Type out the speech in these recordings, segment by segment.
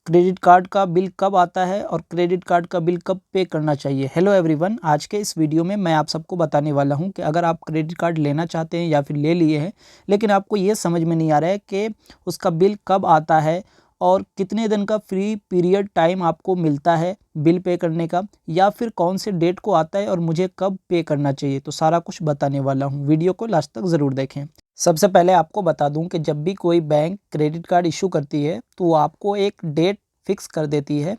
Credit card का bill कब आता है और क्रेडिट कार्ड का बिल कब पे करना चाहिए। हेलो एवरीवन, आज के इस वीडियो में मैं आप सबको बताने वाला हूं कि अगर आप क्रेडिट कार्ड लेना चाहते हैं या फिर ले लिए हैं लेकिन आपको ये समझ में नहीं आ रहा है कि उसका बिल कब आता है और कितने दिन का फ्री पीरियड टाइम आपको मिलता है बिल पे करने का, या फिर कौन से डेट को आता है और मुझे कब पे करना चाहिए, तो सारा कुछ बताने वाला हूँ। वीडियो को लास्ट तक ज़रूर देखें। सबसे पहले आपको बता दूं कि जब भी कोई बैंक क्रेडिट कार्ड इशू करती है तो वो आपको एक डेट फिक्स कर देती है।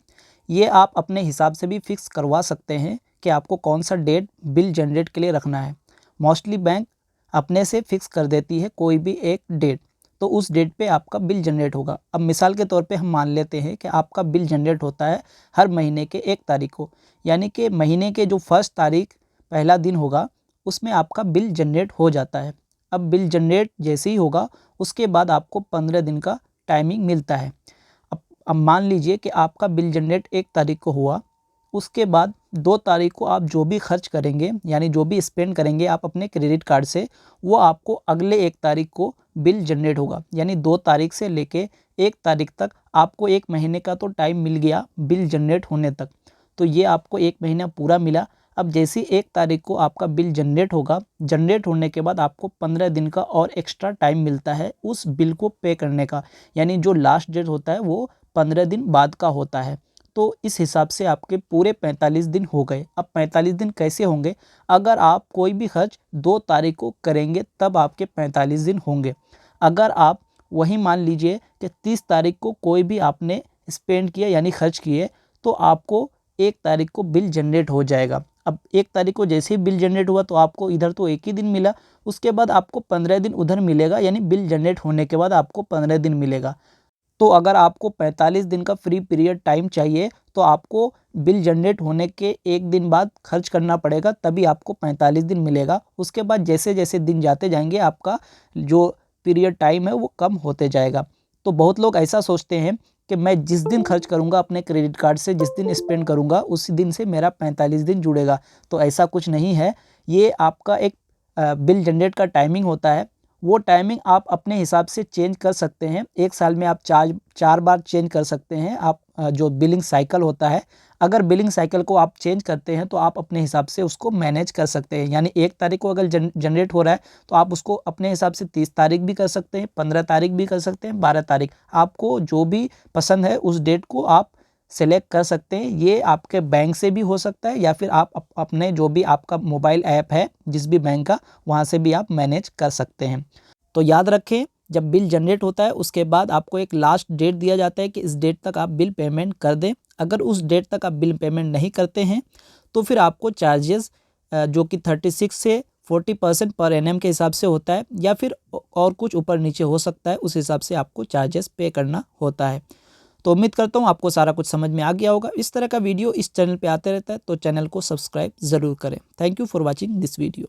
ये आप अपने हिसाब से भी फिक्स करवा सकते हैं कि आपको कौन सा डेट बिल जनरेट के लिए रखना है। मोस्टली बैंक अपने से फिक्स कर देती है कोई भी एक डेट, तो उस डेट पे आपका बिल जनरेट होगा। अब मिसाल के तौर पे हम मान लेते हैं कि आपका बिल जनरेट होता है हर महीने के 1 तारीख को, यानी कि महीने के जो फर्स्ट तारीख पहला दिन होगा उसमें आपका बिल जनरेट हो जाता है। अब बिल जनरेट जैसे ही होगा उसके बाद आपको 15 दिन का टाइमिंग मिलता है। अब मान लीजिए कि आपका बिल जनरेट 1 तारीख को हुआ, उसके बाद 2 तारीख को आप जो भी खर्च करेंगे यानी जो भी स्पेंड करेंगे आप अपने क्रेडिट कार्ड से, वो आपको अगले 1 तारीख को बिल जनरेट होगा। यानी 2 तारीख से लेके 1 तारीख तक आपको 1 महीने का तो टाइम मिल गया बिल जनरेट होने तक। तो ये आपको 1 महीना पूरा मिला। अब जैसे 1 तारीख को आपका बिल जनरेट होगा, जनरेट होने के बाद आपको 15 दिन का और एक्स्ट्रा टाइम मिलता है उस बिल को पे करने का। यानी जो लास्ट डेट होता है वो 15 दिन बाद का होता है। तो इस हिसाब से आपके पूरे 45 दिन हो गए। अब 45 दिन कैसे होंगे? अगर आप कोई भी खर्च 2 तारीख को करेंगे तब आपके 45 दिन होंगे। अगर आप वही मान लीजिए कि 30 तारीख को कोई भी आपने स्पेंड किया यानी खर्च किए, तो आपको 1 तारीख को बिल जनरेट हो जाएगा। अब 1 तारीख को जैसे ही बिल जनरेट हुआ तो आपको इधर तो 1 ही दिन मिला, उसके बाद आपको 15 दिन उधर मिलेगा, यानी बिल जनरेट होने के बाद आपको 15 दिन मिलेगा। तो अगर आपको 45 दिन का फ्री पीरियड टाइम चाहिए तो आपको बिल जनरेट होने के 1 दिन बाद खर्च करना पड़ेगा, तभी आपको 45 दिन मिलेगा। उसके बाद जैसे जैसे दिन जाते जाएंगे आपका जो पीरियड टाइम है वो कम होते जाएगा। तो बहुत लोग ऐसा सोचते हैं कि मैं जिस दिन खर्च करूंगा अपने क्रेडिट कार्ड से, जिस दिन स्पेंड करूंगा उसी दिन से मेरा 45 दिन जुड़ेगा। तो ऐसा कुछ नहीं है। ये आपका एक बिल जनरेट का टाइमिंग होता है। वो टाइमिंग आप अपने हिसाब से चेंज कर सकते हैं। 1 साल में आप 4 बार चेंज कर सकते हैं। आप जो बिलिंग साइकिल होता है, अगर बिलिंग साइकिल को आप चेंज करते हैं तो आप अपने हिसाब से उसको मैनेज कर सकते हैं। यानी 1 तारीख को अगर जनरेट हो रहा है तो आप उसको अपने हिसाब से 30 तारीख भी कर सकते हैं, 15 तारीख भी कर सकते हैं, 12 तारीख, आपको जो भी पसंद है उस डेट को आप सेलेक्ट कर सकते हैं। ये आपके बैंक से भी हो सकता है या फिर आप अपने जो भी आपका मोबाइल ऐप है जिस भी बैंक का, वहाँ से भी आप मैनेज कर सकते हैं। तो याद रखें, जब बिल जनरेट होता है उसके बाद आपको एक लास्ट डेट दिया जाता है कि इस डेट तक आप बिल पेमेंट कर दें। अगर उस डेट तक आप बिल पेमेंट नहीं करते हैं तो फिर आपको चार्जेस जो कि 36 से 40% पर एनएम के हिसाब से होता है, या फिर और कुछ ऊपर नीचे हो सकता है, उस हिसाब से आपको चार्जेस पे करना होता है। तो उम्मीद करता हूँ आपको सारा कुछ समझ में आ गया होगा। इस तरह का वीडियो इस चैनल पे आते रहता है तो चैनल को सब्सक्राइब ज़रूर करें। Thank you for watching this video.